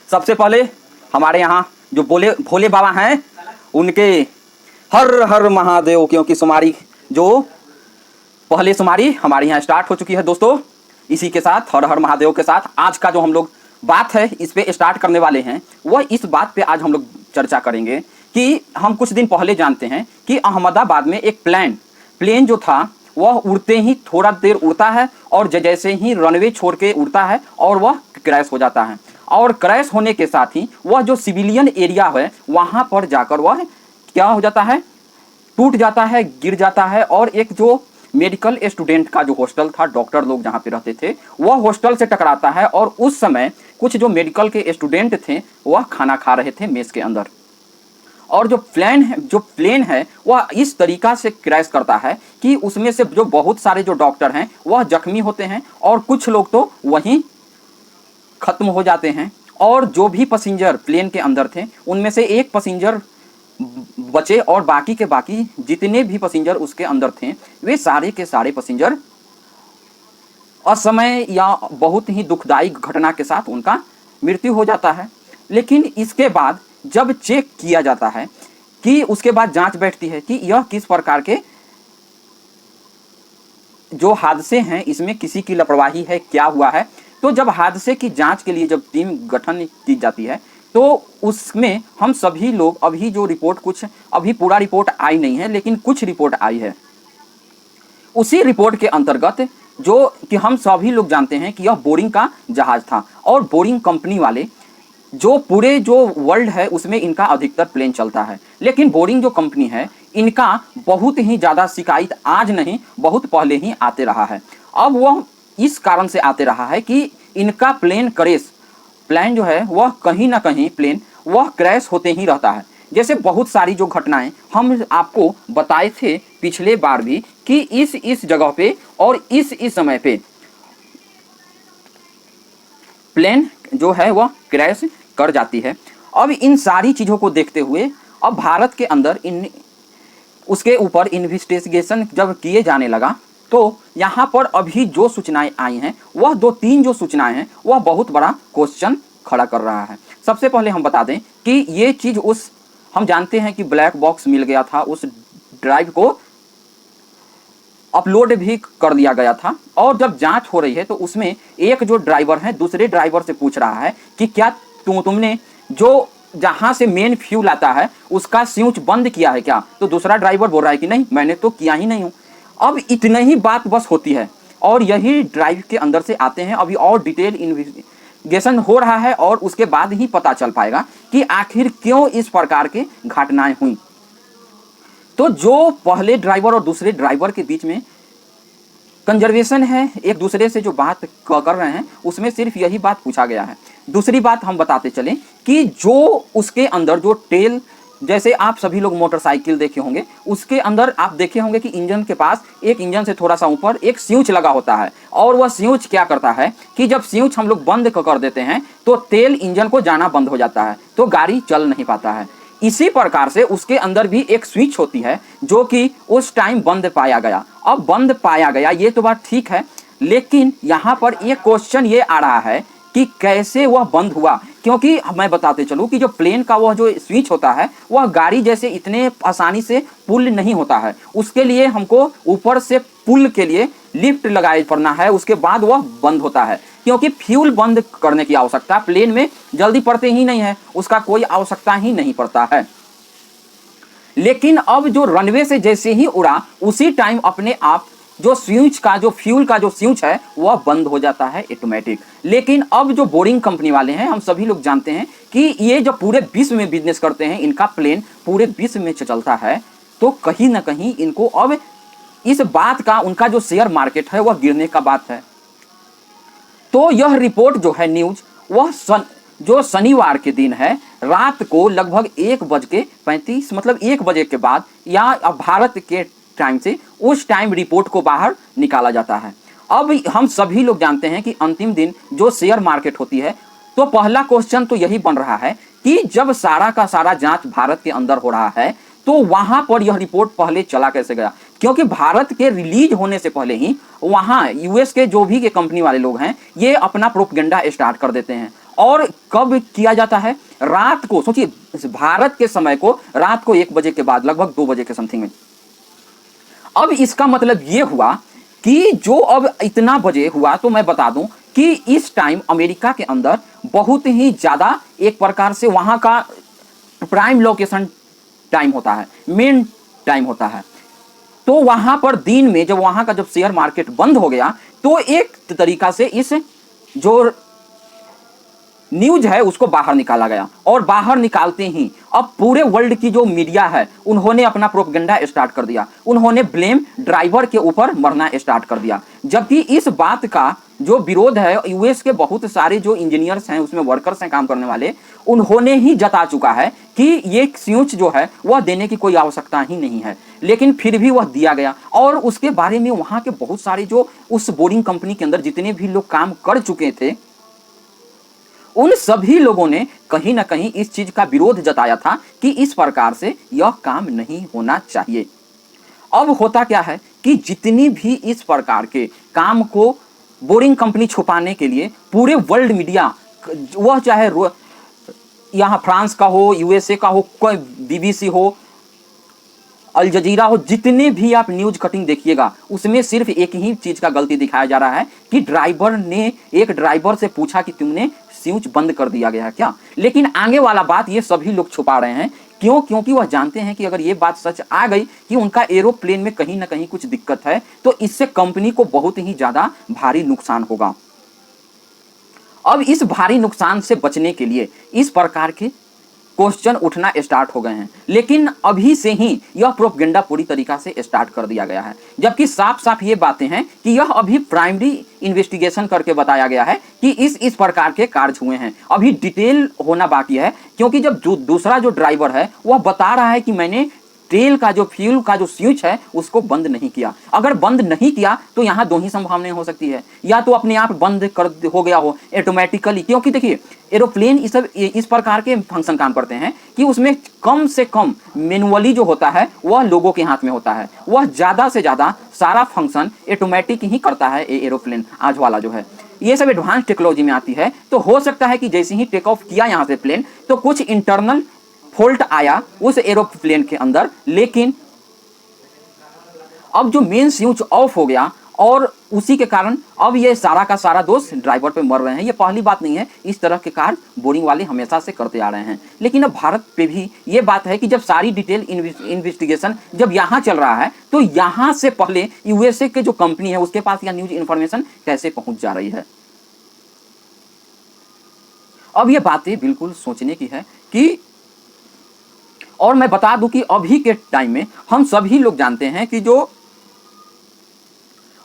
सबसे पहले हमारे यहाँ जो बोले भोले बाबा हैं उनके हर हर महादेव, क्योंकि सुमारी जो पहले सुमारी हमारे यहाँ स्टार्ट हो चुकी है दोस्तों। इसी के साथ हर हर महादेव के साथ आज का जो हम लोग बात है इस पे स्टार्ट करने वाले हैं, वह इस बात पे आज हम लोग चर्चा करेंगे कि हम कुछ दिन पहले जानते हैं कि अहमदाबाद में एक प्लेन जो था वह उड़ते ही थोड़ा देर उड़ता है और जैसे ही रनवे छोड़ के उड़ता है और वह क्रैश हो जाता है, और क्रैश होने के साथ ही वह जो सिविलियन एरिया है वहाँ पर जाकर वह क्या हो जाता है, टूट जाता है, गिर जाता है। और एक जो मेडिकल स्टूडेंट का जो हॉस्टल था, डॉक्टर लोग जहाँ पे रहते थे, वह हॉस्टल से टकराता है और उस समय कुछ जो मेडिकल के स्टूडेंट थे वह खाना खा रहे थे मेस के अंदर, और जो प्लेन है वह इस तरीका से क्रैश करता है कि उसमें से जो बहुत सारे जो डॉक्टर हैं वह जख्मी होते हैं और कुछ लोग तो वहीं खत्म हो जाते हैं। और जो भी पैसेंजर प्लेन के अंदर थे उनमें से एक पैसेंजर बचे और बाकी के बाकी जितने भी पैसेंजर उसके अंदर थे वे सारे के सारे पैसेंजर असमय या बहुत ही दुखदायी घटना के साथ उनका मृत्यु हो जाता है। लेकिन इसके बाद जब चेक किया जाता है कि उसके बाद जांच बैठती है कि यह किस प्रकार के जो हादसे हैं इसमें किसी की लापरवाही है, क्या हुआ है, तो जब हादसे की जांच के लिए जब टीम गठन की जाती है तो उसमें हम सभी लोग अभी जो रिपोर्ट कुछ अभी पूरा रिपोर्ट आई नहीं है लेकिन कुछ रिपोर्ट आई है, उसी रिपोर्ट के अंतर्गत जो कि हम सभी लोग जानते हैं कि यह बोरिंग का जहाज था और बोरिंग कंपनी वाले जो पूरे जो वर्ल्ड है उसमें इनका अधिकतर प्लेन चलता है, लेकिन बोरिंग जो कंपनी है इनका बहुत ही ज़्यादा शिकायत आज नहीं बहुत पहले ही आते रहा है। अब वह इस कारण से आते रहा है कि इनका प्लेन जो है वह कहीं ना कहीं प्लेन वह क्रैश होते ही रहता है। जैसे बहुत सारी जो घटनाएं हम आपको बताए थे पिछले बार भी कि इस जगह पे और इस समय पे प्लेन जो है वह क्रैश कर जाती है। अब इन सारी चीज़ों को देखते हुए अब भारत के अंदर उसके ऊपर इन्वेस्टिगेशन जब किए जाने लगा तो यहाँ पर अभी जो सूचनाएं आई हैं वह 2-3 जो सूचनाएं हैं वह बहुत बड़ा क्वेश्चन खड़ा कर रहा है। सबसे पहले हम बता दें कि ये चीज़ हम जानते हैं कि ब्लैक बॉक्स मिल गया था, उस ड्राइव को अपलोड भी कर दिया गया था, और जब जांच हो रही है तो उसमें एक जो ड्राइवर है दूसरे ड्राइवर से पूछ रहा है कि क्या तुमने जो जहां से मेन फ्यूल आता है उसका स्विच बंद किया है क्या, तो दूसरा ड्राइवर बोल रहा है कि नहीं मैंने तो किया ही नहीं हूं। अब इतनी ही बात बस होती है और यही ड्राइव के अंदर से आते हैं। अभी और डिटेल इन्वेस्टिगेशन हो रहा है और उसके बाद ही पता चल पाएगा कि आखिर क्यों इस प्रकार के घटनाएं हुई। तो जो पहले ड्राइवर और दूसरे ड्राइवर के बीच में कंजर्वेशन है, एक दूसरे से जो बात कर रहे हैं उसमें सिर्फ यही बात पूछा गया है। दूसरी बात हम बताते चलें कि जो उसके अंदर जो टेल, जैसे आप सभी लोग मोटरसाइकिल देखे होंगे उसके अंदर आप देखे होंगे कि इंजन के पास एक इंजन से थोड़ा सा ऊपर एक स्विच लगा होता है, और वह स्विच क्या करता है कि जब स्विच हम लोग बंद कर देते हैं तो तेल इंजन को जाना बंद हो जाता है, तो गाड़ी चल नहीं पाता है। इसी प्रकार से उसके अंदर भी एक स्विच होती है जो कि उस टाइम बंद पाया गया। अब बंद पाया गया ये तो बात ठीक है, लेकिन यहाँ पर एक क्वेश्चन ये आ रहा है कि कैसे वह बंद हुआ, क्योंकि मैं बताते चलूँ कि जो प्लेन का वह जो स्विच होता है वह गाड़ी जैसे इतने आसानी से पुल नहीं होता है, उसके लिए हमको ऊपर से पुल के लिए लिफ्ट लगाए पड़ना है, उसके बाद वह बंद होता है, क्योंकि फ्यूल बंद करने की आवश्यकता प्लेन में जल्दी पड़ते ही नहीं है, उसका कोई आवश्यकता ही नहीं पड़ता है। लेकिन अब जो रनवे से जैसे ही उड़ा उसी टाइम अपने आप जो स्विच का जो फ्यूल का जो स्विच है वह बंद हो जाता है ऑटोमेटिक। लेकिन अब जो बोरिंग कंपनी वाले हैं हम सभी लोग जानते हैं कि ये जो पूरे विश्व में बिजनेस करते हैं, इनका प्लेन पूरे विश्व में चलता है, तो कहीं ना कहीं इनको अब इस बात का उनका जो शेयर मार्केट है वह गिरने का बात है। तो यह रिपोर्ट जो है न्यूज वह जो शनिवार के दिन है रात को लगभग 1:35 मतलब 1 बजे के बाद या भारत के टाइम से उस टाइम रिपोर्ट को बाहर निकाला जाता है। अब हम सभी लोग जानते हैं कि अंतिम दिन जो शेयर मार्केट होती है, तो पहला क्वेश्चन तो यही बन रहा है कि जब सारा का सारा जांच भारत के अंदर हो रहा है तो वहां पर यह रिपोर्ट पहले चला कैसे गया, क्योंकि भारत के रिलीज होने से पहले ही वहां यूएस के जो भी के कंपनी वाले लोग हैं ये अपना प्रोपेगेंडा स्टार्ट कर देते हैं और कब किया जाता है? रात को। सोचिए भारत के समय को रात को 1 बजे के बाद, लगभग 2 बजे के समथिंग में। अब इसका मतलब ये हुआ कि जो अब इतना बजे हुआ, तो मैं बता दूं कि इस टाइम अमेरिका के अंदर बहुत ही ज्यादा एक प्रकार से वहां का प्राइम लोकेशन टाइम होता है, मेन टाइम होता है। तो वहां पर दिन में जब वहां का जब शेयर मार्केट बंद हो गया, तो एक तरीका से इस जो न्यूज है उसको बाहर निकाला गया, और बाहर निकालते ही अब पूरे वर्ल्ड की जो मीडिया है उन्होंने अपना प्रोपेगेंडा स्टार्ट कर दिया। उन्होंने ब्लेम ड्राइवर के ऊपर मरना स्टार्ट कर दिया, जबकि इस बात का जो विरोध है यूएस के बहुत सारे जो इंजीनियर्स हैं, उसमें वर्कर्स हैं काम करने वाले, उन्होंने ही जता चुका है कि ये स्विच जो है वह देने की कोई आवश्यकता ही नहीं है, लेकिन फिर भी वह दिया गया। और उसके बारे में वहां के बहुत सारे जो उस बोरिंग कंपनी के अंदर जितने भी लोग काम कर चुके थे, उन सभी लोगों ने कहीं ना कहीं इस चीज का विरोध जताया था कि इस प्रकार से यह काम नहीं होना चाहिए। अब होता क्या है कि जितनी भी इस प्रकार के काम को बोरिंग कंपनी छुपाने के लिए पूरे वर्ल्ड मीडिया, वह चाहे यहाँ फ्रांस का हो, यूएसए का हो, कोई बीबीसी हो, अल जजीरा हो, जितने भी आप न्यूज कटिंग देखिएगा उसमें सिर्फ एक ही चीज का गलती दिखाया जा रहा है कि ड्राइवर ने एक ड्राइवर से पूछा कि तुमने स्विच बंद कर दिया गया क्या। लेकिन आगे वाला बात ये सभी लोग छुपा रहे हैं। क्यों? क्योंकि वह जानते हैं कि अगर ये बात सच आ गई कि उनका एरोप्लेन में कहीं ना कहीं कुछ दिक्कत है, तो इससे कंपनी को बहुत ही ज्यादा भारी नुकसान होगा। अब इस भारी नुकसान से बचने के लिए इस प्रकार के क्वेश्चन उठना स्टार्ट हो गए हैं, लेकिन अभी से ही यह प्रोपेगेंडा पूरी तरीका से स्टार्ट कर दिया गया है, जबकि साफ साफ ये बातें हैं कि यह अभी प्राइमरी इन्वेस्टिगेशन करके बताया गया है कि इस प्रकार के कार्य हुए हैं। अभी डिटेल होना बाकी है, क्योंकि जब जो दूसरा जो ड्राइवर है वह बता रहा है कि मैंने तेल का जो फ्यूल का जो स्विच है उसको बंद नहीं किया। अगर बंद नहीं किया तो यहाँ दो ही संभावनाएं हो सकती है, या तो अपने आप बंद कर हो गया हो ऑटोमेटिकली, क्योंकि देखिए एरोप्लेन इस प्रकार के फंक्शन काम करते हैं कि उसमें कम से कम मैनुअली जो होता है वह लोगों के हाथ में होता है, वह ज़्यादा से ज़्यादा सारा फंक्शन ऑटोमेटिक ही करता है। एरोप्लेन आज वाला जो है ये सब एडवांस टेक्नोलॉजी में आती है, तो हो सकता है कि जैसे ही टेक ऑफ किया यहाँ से प्लेन, तो कुछ इंटरनल फॉल्ट आया उस एरोप्लेन के अंदर, लेकिन अब जो मेन स्विच ऑफ हो गया और उसी के कारण अब ये सारा का सारा दोष ड्राइवर पे मर रहे हैं। ये पहली बात नहीं है, इस तरह के कार्य बोरिंग वाले हमेशा से करते आ रहे हैं। लेकिन अब भारत पे भी ये बात है कि जब सारी डिटेल इन्वेस्टिगेशन जब यहाँ चल रहा है, तो यहाँ से पहले यूएसए के जो कंपनी है उसके पास यह न्यूज इन्फॉर्मेशन कैसे पहुंच जा रही है। अब ये बातें बिल्कुल सोचने की है कि, और मैं बता दूं कि अभी के टाइम में हम सभी लोग जानते हैं कि जो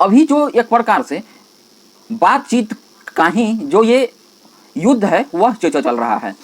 अभी जो एक प्रकार से बातचीत का ही जो ये युद्ध है वह चल रहा है,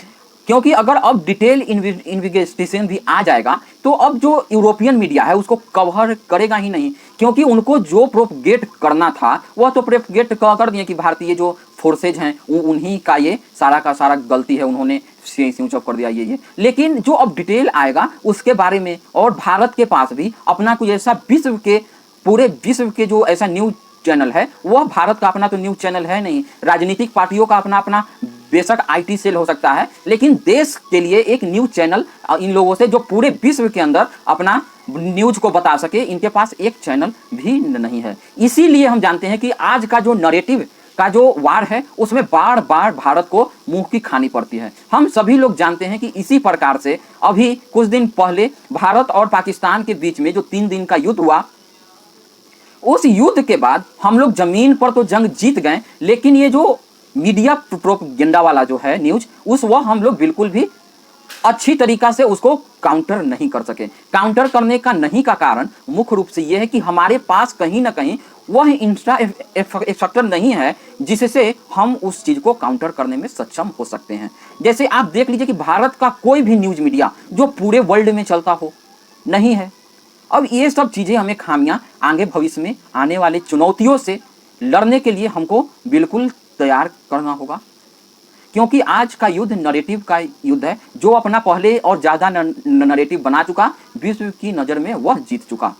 क्योंकि अगर अब डिटेल इन्वेस्टिगेशन भी आ जाएगा तो अब जो यूरोपियन मीडिया है उसको कवर करेगा ही नहीं, क्योंकि उनको जो प्रोपगेट करना था वह तो प्रोपगेट कर दिए कि भारतीय जो फोर्सेज हैं उन्हीं का ये सारा का सारा गलती है, उन्होंने स्विच ऑफ कर दिया ये। लेकिन जो अब डिटेल आएगा उसके बारे में, और भारत के पास भी अपना कुछ ऐसा विश्व के पूरे विश्व के जो ऐसा न्यूज चैनल है, वह भारत का अपना तो न्यूज चैनल है नहीं। राजनीतिक पार्टियों का अपना अपना बेशक आईटी सेल हो सकता है, लेकिन देश के लिए एक न्यूज चैनल इन लोगों से जो पूरे विश्व के अंदर अपना न्यूज को बता सके, इनके पास एक चैनल भी नहीं है। इसीलिए हम जानते हैं कि आज का जो नैरेटिव का जो वार है उसमें बार बार भारत को मुंह की खानी पड़ती है। हम सभी लोग जानते हैं कि इसी प्रकार से अभी कुछ दिन पहले भारत और पाकिस्तान के बीच में जो 3 दिन का युद्ध हुआ, उस युद्ध के बाद हम लोग जमीन पर तो जंग जीत गए, लेकिन ये जो मीडिया प्रोपेगेंडा वाला जो है न्यूज, उस वह हम लोग बिल्कुल भी अच्छी तरीका से उसको काउंटर नहीं कर सके। काउंटर करने का नहीं का कारण मुख्य रूप से यह है कि हमारे पास कहीं ना कहीं वह इंफ्रास्ट्रक्चर नहीं है जिससे हम उस चीज को काउंटर करने में सक्षम हो सकते हैं। जैसे आप देख लीजिए कि भारत का कोई भी न्यूज मीडिया जो पूरे वर्ल्ड में चलता हो नहीं है। अब ये सब चीजें हमें खामियां आगे भविष्य में आने वाले चुनौतियों से लड़ने के लिए हमको बिल्कुल तैयार करना होगा, क्योंकि आज का युद्ध नैरेटिव का युद्ध है। जो अपना पहले और ज़्यादा नैरेटिव बना चुका, विश्व की नज़र में वह जीत चुका।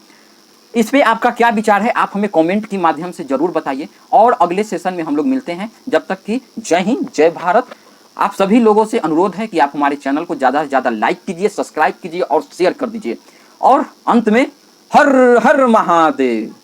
इस पे आपका क्या विचार है, आप हमें कमेंट के माध्यम से ज़रूर बताइए, और अगले सेशन में हम लोग मिलते हैं। जब तक कि जय हिंद, जय भारत, आप सभी लोगों से अनुरोध है कि आप हमारे चैनल को ज़्यादा से ज़्यादा लाइक कीजिए, सब्सक्राइब कीजिए और शेयर कर दीजिए। और अंत में हर हर महादेव।